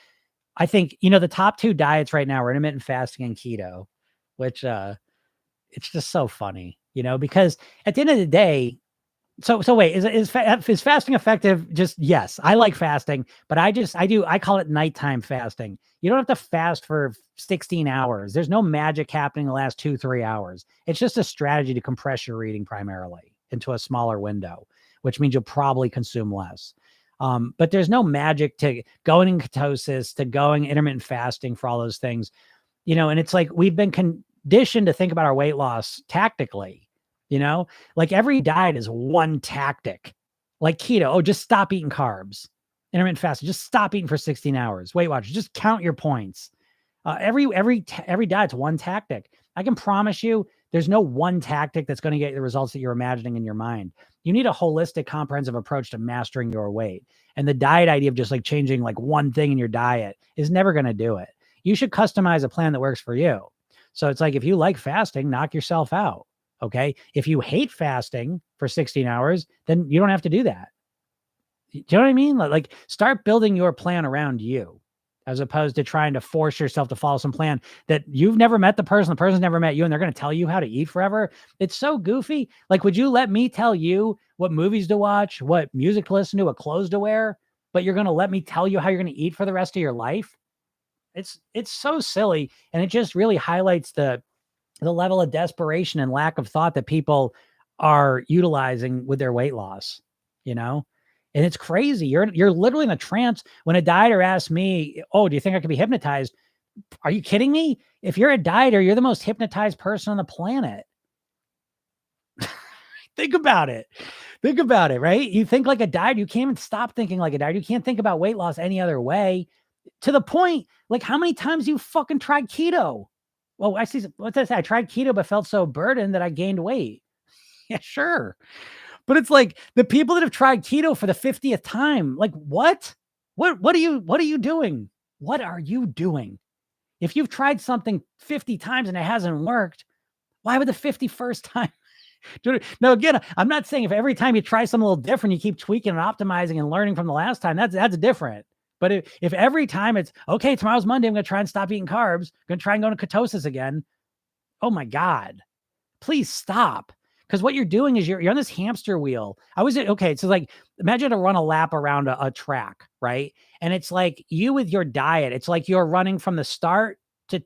I think, you know, the top 2 diets right now are intermittent fasting and keto, which it's just so funny, you know, because at the end of the day, so wait, is fasting effective? Just yes, I like fasting, but I call it nighttime fasting. You don't have to fast for 16 hours. There's no magic happening the last 2-3 hours. It's just a strategy to compress your eating primarily into a smaller window, which means you'll probably consume less. But there's no magic to going in ketosis, to going intermittent fasting for all those things, you know. And it's like we've been conditioned to think about our weight loss tactically. You know, like every diet is one tactic, like keto. Oh, just stop eating carbs. Intermittent fasting, just stop eating for 16 hours. Weight Watchers, just count your points. Every diet's one tactic. I can promise you there's no one tactic that's going to get the results that you're imagining in your mind. You need a holistic, comprehensive approach to mastering your weight. And the diet idea of just like changing like one thing in your diet is never going to do it. You should customize a plan that works for you. So it's like, if you like fasting, knock yourself out. Okay. If you hate fasting for 16 hours, then you don't have to do that. Do you know what I mean? Like start building your plan around you, as opposed to trying to force yourself to follow some plan that you've never met the person's never met you, and they're going to tell you how to eat forever. It's so goofy. Like, would you let me tell you what movies to watch, what music to listen to, what clothes to wear, but you're going to let me tell you how you're going to eat for the rest of your life? It's so silly. And it just really highlights the level of desperation and lack of thought that people are utilizing with their weight loss, you know? And it's crazy. You're literally in a trance. When a dieter asks me, oh, do you think I could be hypnotized? Are you kidding me? If you're a dieter, you're the most hypnotized person on the planet. Think about it. Think about it, right? You think like a diet. You can't even stop thinking like a diet. You can't think about weight loss any other way. To the point, like how many times you fucking tried keto? Well, I see. What's that say? I tried keto, but felt so burdened that I gained weight. Yeah, sure. But it's like the people that have tried keto for the 50th time, like what? What are you doing? What are you doing? If you've tried something 50 times and it hasn't worked, why would the 51st time? Now, again, I'm not saying if every time you try something a little different, you keep tweaking and optimizing and learning from the last time, that's different. But if every time it's okay, tomorrow's Monday, I'm going to try and stop eating carbs, I'm going to try and go into ketosis again. Oh my God, please stop. Because what you're doing is you're on this hamster wheel. Okay. So like, imagine to run a lap around a track, right? And it's like you with your diet, it's like you're running from the start to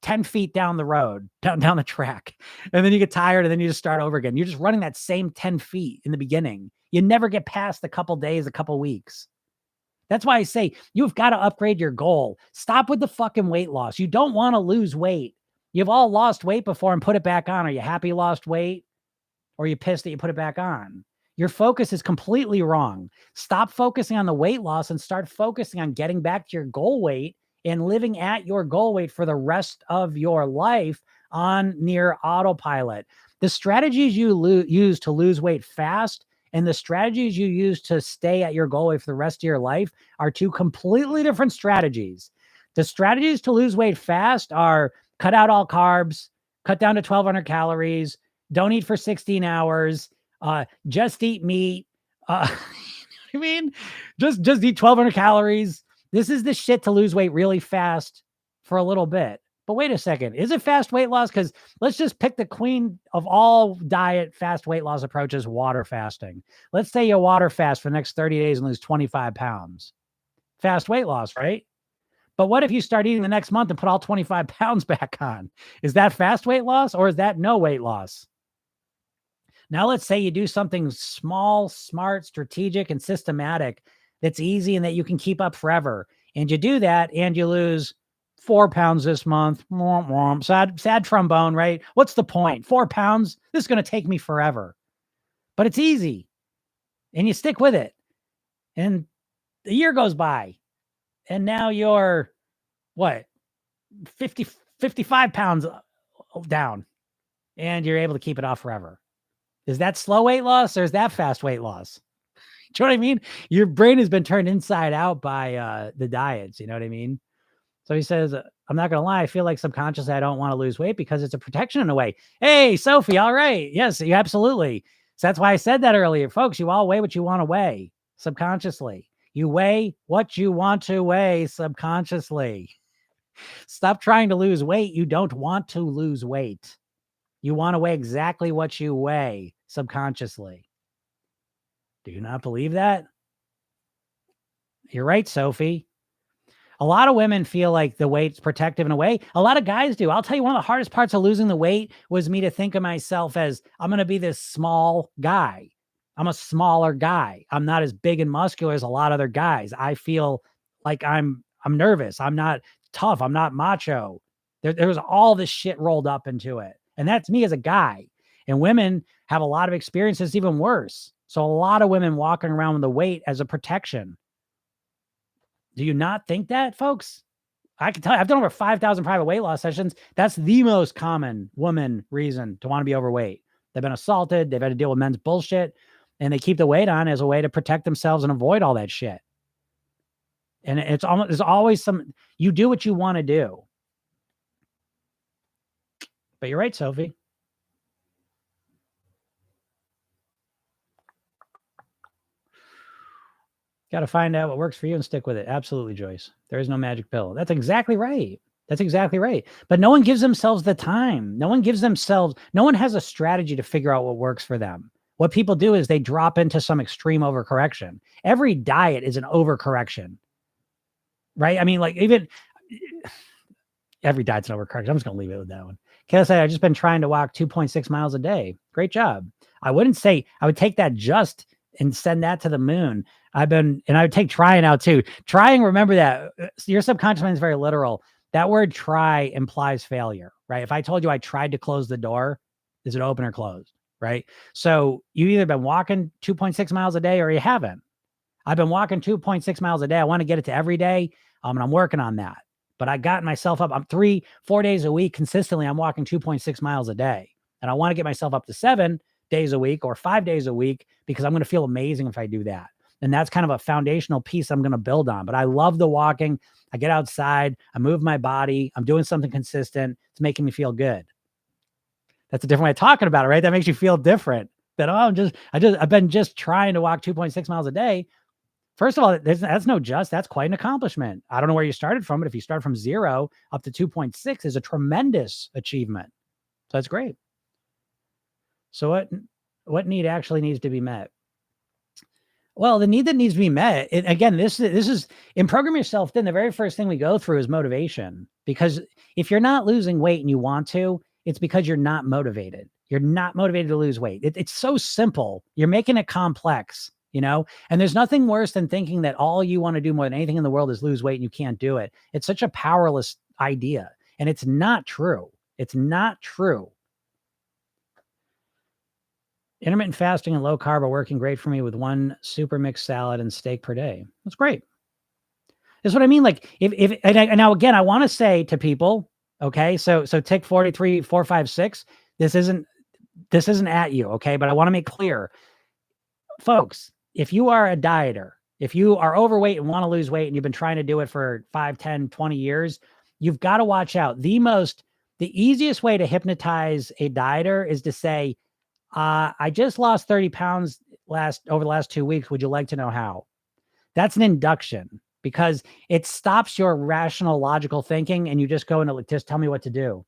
10 feet down the road, down the track. And then you get tired and then you just start over again. You're just running that same 10 feet in the beginning. You never get past a couple days, a couple weeks. That's why I say you've got to upgrade your goal. Stop with the fucking weight loss. You don't want to lose weight. You've all lost weight before and put it back on. Are you happy you lost weight? Or are you pissed that you put it back on? Your focus is completely wrong. Stop focusing on the weight loss and start focusing on getting back to your goal weight and living at your goal weight for the rest of your life on near autopilot. The strategies you use to lose weight fast and the strategies you use to stay at your goal weight for the rest of your life are two completely different strategies. The strategies to lose weight fast are cut out all carbs, cut down to 1,200 calories, don't eat for 16 hours, just eat meat. I mean, just eat 1,200 calories. This is the shit to lose weight really fast for a little bit. But wait a second, is it fast weight loss? Because let's just pick the queen of all diet fast weight loss approaches, water fasting. Let's say you water fast for the next 30 days and lose 25 pounds. Fast weight loss, right? But what if you start eating the next month and put all 25 pounds back on? Is that fast weight loss or is that no weight loss? Now, let's say you do something small, smart, strategic, and systematic that's easy and that you can keep up forever. And you do that and you lose 4 pounds this month. Sad trombone, right? What's the point? 4 pounds? This is going to take me forever. But it's easy. And you stick with it. And the year goes by. And now you're, what, 55 pounds down. And you're able to keep it off forever. Is that slow weight loss or is that fast weight loss? Do you know what I mean? Your brain has been turned inside out by the diets. You know what I mean? So he says, I'm not going to lie. I feel like subconsciously I don't want to lose weight because it's a protection in a way. Hey, Sophie. All right. Yes, you absolutely. So that's why I said that earlier. Folks, you all weigh what you want to weigh subconsciously. You weigh what you want to weigh subconsciously. Stop trying to lose weight. You don't want to lose weight. You want to weigh exactly what you weigh subconsciously. Do you not believe that? You're right, Sophie. A lot of women feel like the weight's protective in a way. A lot of guys do. I'll tell you, one of the hardest parts of losing the weight was me to think of myself as I'm going to be this small guy. I'm a smaller guy. I'm not as big and muscular as a lot of other guys. I feel like I'm nervous. I'm not tough. I'm not macho. There was all this shit rolled up into it. And that's me as a guy. And women have a lot of experiences even worse. So a lot of women walking around with the weight as a protection. Do you not think that, folks? I can tell you, I've done over 5,000 private weight loss sessions. That's the most common woman reason to want to be overweight. They've been assaulted. They've had to deal with men's bullshit. And they keep the weight on as a way to protect themselves and avoid all that shit. And there's always you do what you want to do. But you're right, Sophie. Got to find out what works for you and stick with it. Absolutely, Joyce. There is no magic pill. That's exactly right. That's exactly right. But no one gives themselves the time. No one has a strategy to figure out what works for them. What people do is they drop into some extreme overcorrection. Every diet is an overcorrection, right? I mean, like even every diet's an overcorrection. I'm just going to leave it with that one. KSI, I've just been trying to walk 2.6 miles a day. Great job. I would take that just and send that to the moon. I would take trying out too. Trying, remember that your subconscious mind is very literal. That word try implies failure, right? If I told you I tried to close the door, is it open or closed? right? So you either been walking 2.6 miles a day or you haven't. I've been walking 2.6 miles a day. I want to get it to every day. And I'm working on that. But I got myself up. I'm 3-4 days a week consistently. I'm walking 2.6 miles a day. And I want to get myself up to 7 days a week or 5 days a week because I'm going to feel amazing if I do that. And that's kind of a foundational piece I'm going to build on. But I love the walking. I get outside. I move my body. I'm doing something consistent. It's making me feel good. That's a different way of talking about it, right? That makes you feel different. That, oh, I've been just trying to walk 2.6 miles a day. First of all, that's quite an accomplishment. I don't know where you started from, but if you start from 0 up to 2.6 is a tremendous achievement. So that's great. So what need actually needs to be met? Well, the need that needs to be met, again, this is in Program Yourself Thin. The very first thing we go through is motivation, because if you're not losing weight and you want to, it's because you're not motivated. You're not motivated to lose weight. It's so simple. You're making it complex, and there's nothing worse than thinking that all you want to do more than anything in the world is lose weight and you can't do it. It's such a powerless idea, and it's not true. It's not true. Intermittent fasting and low carb are working great for me with 1 super mixed salad and steak per day. That's great. That's what I mean. Like now again, I want to say to people, okay, so tick 43456, this isn't at you, okay? But I want to make clear, folks, if you are a dieter, if you are overweight and want to lose weight and you've been trying to do it for 5, 10, 20 years, you've got to watch out. The easiest way to hypnotize a dieter is to say, I just lost 30 pounds over the last 2 weeks. Would you like to know how? That's an induction because it stops your rational, logical thinking and you just go into just tell me what to do.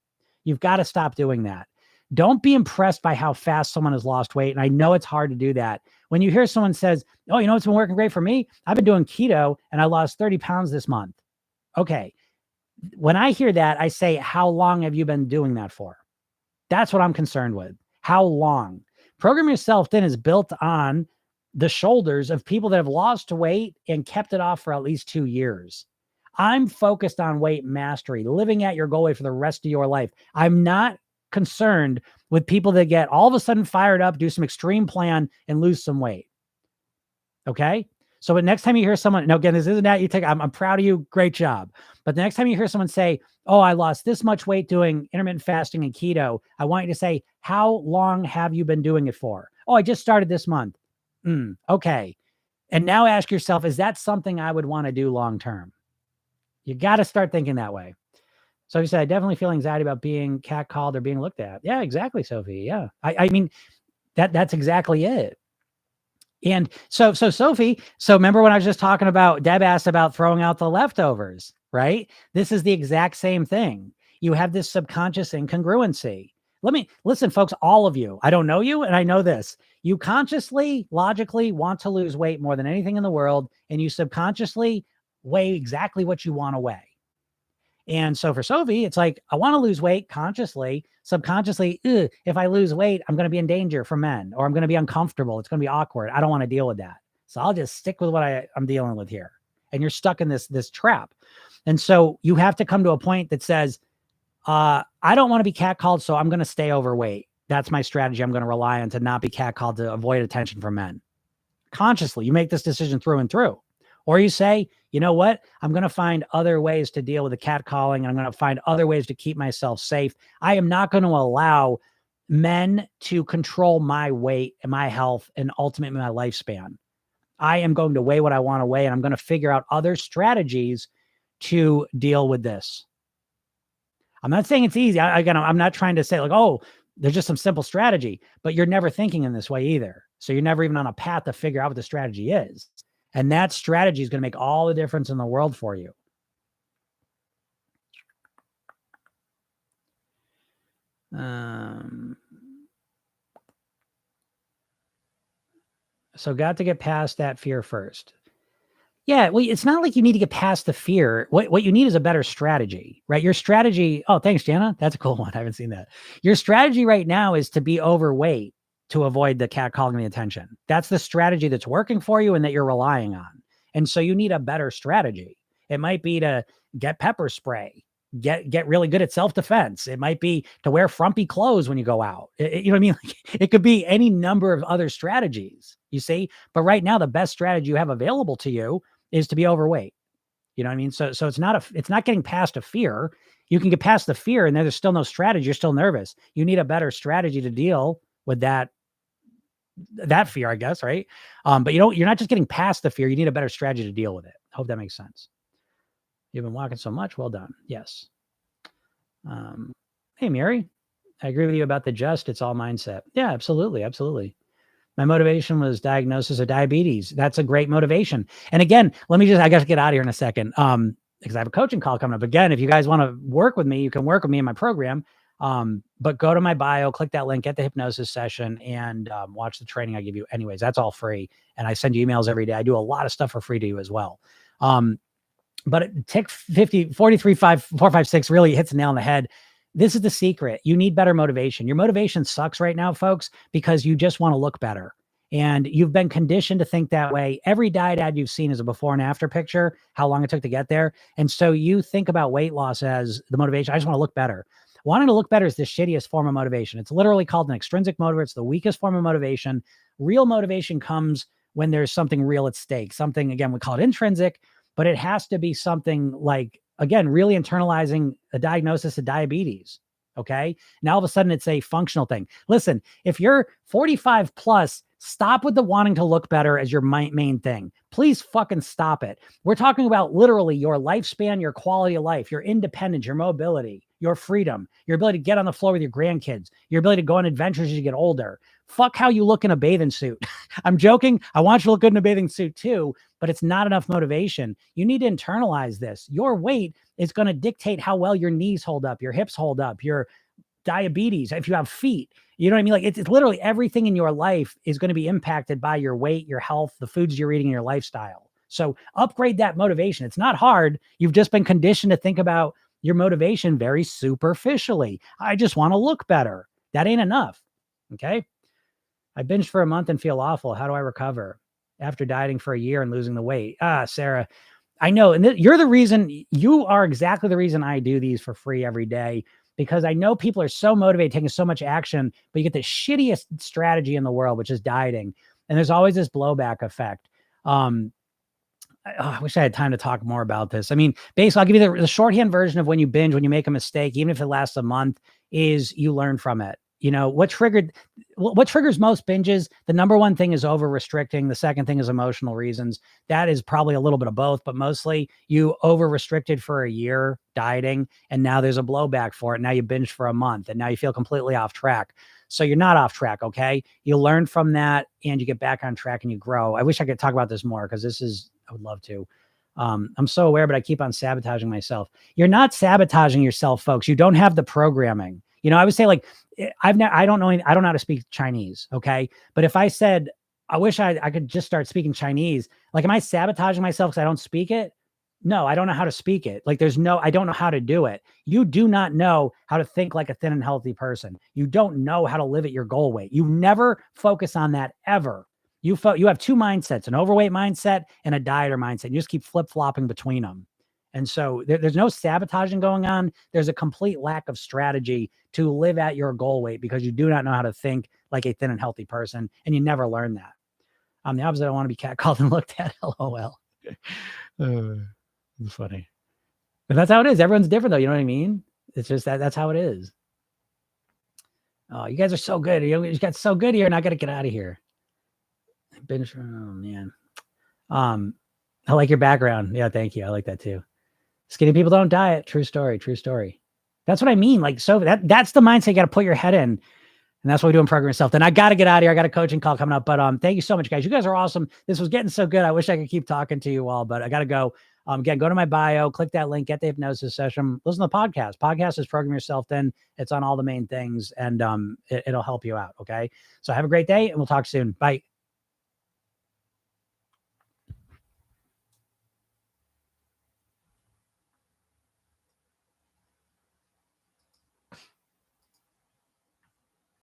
You've got to stop doing that. Don't be impressed by how fast someone has lost weight. And I know it's hard to do that. When you hear someone says, oh, it's been working great for me. I've been doing keto and I lost 30 pounds this month. Okay. When I hear that, I say, how long have you been doing that for? That's what I'm concerned with. How long? Program Yourself Thin is built on the shoulders of people that have lost weight and kept it off for at least 2 years. I'm focused on weight mastery, living at your goal weight for the rest of your life. I'm not concerned with people that get all of a sudden fired up, do some extreme plan and lose some weight. Okay. So next time you hear someone, now again, this isn't that you take, I'm proud of you. Great job. But the next time you hear someone say, oh, I lost this much weight doing intermittent fasting and keto, I want you to say, how long have you been doing it for? Oh, I just started this month. Okay. And now ask yourself, is that something I would want to do long-term? You got to start thinking that way. So you said, I definitely feel anxiety about being catcalled or being looked at. Yeah, exactly, Sophie. Yeah. I mean, that's exactly it. And so Sophie, remember when I was just talking about, Deb asked about throwing out the leftovers, right? This is the exact same thing. You have this subconscious incongruency. Listen, folks, all of you, I don't know you, and I know this. You consciously, logically want to lose weight more than anything in the world, and you subconsciously weigh exactly what you want to weigh. And so for Sophie, it's like, I want to lose weight consciously, subconsciously. If I lose weight, I'm going to be in danger for men, or I'm going to be uncomfortable. It's going to be awkward. I don't want to deal with that. So I'll just stick with what I'm dealing with here. And you're stuck in this trap. And so you have to come to a point that says, I don't want to be catcalled, so I'm going to stay overweight. That's my strategy. I'm going to rely on to not be catcalled to avoid attention from men. Consciously, you make this decision through and through. Or you say, you know what? I'm going to find other ways to deal with the catcalling. And I'm going to find other ways to keep myself safe. I am not going to allow men to control my weight and my health and ultimately my lifespan. I am going to weigh what I want to weigh, and I'm going to figure out other strategies to deal with this. I'm not saying it's easy. I'm not trying to say like, oh, there's just some simple strategy, but you're never thinking in this way either. So you're never even on a path to figure out what the strategy is. And that strategy is going to make all the difference in the world for you. So got to get past that fear first. Yeah, well, it's not like you need to get past the fear. What you need is a better strategy, right? Your strategy, oh, thanks, Jana. That's a cool one. I haven't seen that. Your strategy right now is to be overweight to avoid the catcalling the attention. That's the strategy that's working for you and that you're relying on. And so you need a better strategy. It might be to get pepper spray, get really good at self-defense. It might be to wear frumpy clothes when you go out. You know what I mean? Like, it could be any number of other strategies, you see? But right now, the best strategy you have available to you is to be overweight. You know what I mean? So it's not getting past a fear. You can get past the fear and there's still no strategy. You're still nervous. You need a better strategy to deal with that fear, I guess, right? But you're not just getting past the fear. You need a better strategy to deal with it. Hope that makes sense. You've been walking so much. Well done. Yes. Hey, Mary, I agree with you about it's all mindset. Yeah, absolutely. Absolutely. My motivation was diagnosis of diabetes. That's a great motivation. And again, I got to get out of here in a second. Because I have a coaching call coming up. Again, if you guys want to work with me, you can work with me in my program. But go to my bio, click that link, get the hypnosis session, and watch the training I give you. Anyways, that's all free. And I send you emails every day. I do a lot of stuff for free to you as well. But tick 43556 really hits the nail on the head. This is the secret. You need better motivation. Your motivation sucks right now, folks, because you just want to look better. And you've been conditioned to think that way. Every diet ad you've seen is a before and after picture, how long it took to get there. And so you think about weight loss as the motivation. I just want to look better. Wanting to look better is the shittiest form of motivation. It's literally called an extrinsic motivator. It's the weakest form of motivation. Real motivation comes when there's something real at stake. Something, again, we call it intrinsic, but it has to be something like, again, really internalizing a diagnosis of diabetes. Okay. Now all of a sudden it's a functional thing. Listen, if you're 45 plus, stop with the wanting to look better as your main thing. Please fucking stop it. We're talking about literally your lifespan, your quality of life, your independence, your mobility, your freedom, your ability to get on the floor with your grandkids, your ability to go on adventures as you get older. Fuck how you look in a bathing suit. I'm joking. I want you to look good in a bathing suit too, but it's not enough motivation. You need to internalize this. Your weight is going to dictate how well your knees hold up, your hips hold up, your diabetes, if you have feet, you know what I mean? Like it's literally everything in your life is going to be impacted by your weight, your health, the foods you're eating, and your lifestyle. So upgrade that motivation. It's not hard. You've just been conditioned to think about your motivation very superficially. I just want to look better. That ain't enough. Okay. I binged for a month and feel awful. How do I recover after dieting for a year and losing the weight? Sarah, I know. And you're the reason, you are exactly the reason I do these for free every day, because I know people are so motivated, taking so much action, but you get the shittiest strategy in the world, which is dieting. And there's always this blowback effect. I wish I had time to talk more about this. I mean, basically, I'll give you the shorthand version of when you binge, when you make a mistake, even if it lasts a month, is you learn from it. You know, what triggers most binges? The number one thing is over restricting. The second thing is emotional reasons. That is probably a little bit of both, but mostly you over restricted for a year dieting, and now there's a blowback for it. Now you binged for a month, and now you feel completely off track. So you're not off track, okay? You learn from that, and you get back on track, and you grow. I wish I could talk about this more, because I would love to. I'm so aware, but I keep on sabotaging myself. You're not sabotaging yourself, folks. You don't have the programming. You know, I would say, like, I don't know how to speak Chinese. Okay. But if I said, I wish I could just start speaking Chinese, like, am I sabotaging myself because I don't speak it? No, I don't know how to speak it. Like, I don't know how to do it. You do not know how to think like a thin and healthy person. You don't know how to live at your goal weight. You never focus on that ever. You have two mindsets, an overweight mindset and a dieter mindset. You just keep flip-flopping between them. And so there's no sabotaging going on. There's a complete lack of strategy to live at your goal weight, because you do not know how to think like a thin and healthy person, and you never learn that. I'm the opposite. I want to be catcalled and looked at. LOL. It's funny. But that's how it is. Everyone's different, though. You know what I mean? It's just that's how it is. Oh, you guys are so good. You got so good here, and I got to get out of here. Oh, man. I like your background. Yeah, thank you. I like that too. Skinny people don't diet. True story. True story. That's what I mean. Like, so that's the mindset you got to put your head in. And that's what we do in Program Yourself. Then I got to get out of here. I got a coaching call coming up, but thank you so much, guys. You guys are awesome. This was getting so good. I wish I could keep talking to you all, but I got to go. Again, go to my bio, click that link, get the hypnosis session, listen to the podcast. Podcast is Program Yourself. Then it's on all the main things, and it'll help you out. Okay. So have a great day, and we'll talk soon. Bye.